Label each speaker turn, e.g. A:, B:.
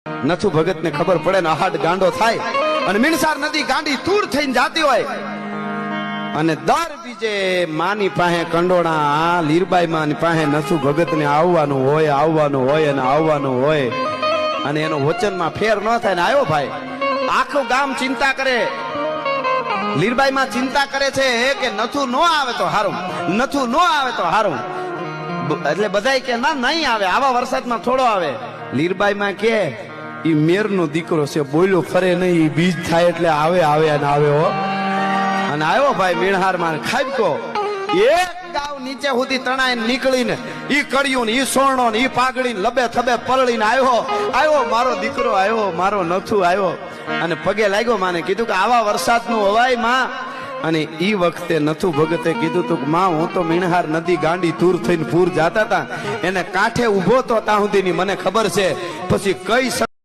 A: નથુ ભગત ને ખબર પડે ને હાડ ગાંડો થાય અને મીણસાર નદી ગાંડી તૂર થઈને જાતી હોય અને દર બીજે માની પાસે કંડોણા લીરબાઈ માની પાસે નથુ ભગત ને આવવાનું હોય અને આવવાનું હોય અને એનો વચનમાં ફેર ન થાય ને આવ્યો ભાઈ આખું ગામ ચિંતા કરે લીરબાઈ માં ચિંતા કરે છે કે નથુ નો આવે તો હારું નથુ નો આવે તો હારું એટલે બધાય કે ના નહીં આવે આવા વરસાદમાં થોડો આવે લીરબાઈ માં કે ઈ મેર નો દીકરો છે બોલ્યો ફરે નહીં બીજ થાય એટલે આવે અને આવે હો અને આવ્યો ભાઈ મીણહાર માં ખાબકો એક ગાવ નીચે સુધી તણાઈને નીકળીને ઈ કળિયું ને ઈ સોણો ને ઈ પાઘડી ને લબે થબે પલળીને આવ્યો મારો દીકરો આવ્યો મારો નથુ આવ્યો અને પગે લાગ્યો માને કીધું કે આવા વરસાદનું હવાય માં અને ઈ વખતે નથુ ભગતે કીધું તું માં હું તો મીણહાર નદી ગાંડી તૂર થઈને પૂર જાતા હતા એને કાંઠે ઉભો તો ત્યાં સુધીની મને ખબર છે પછી કઈ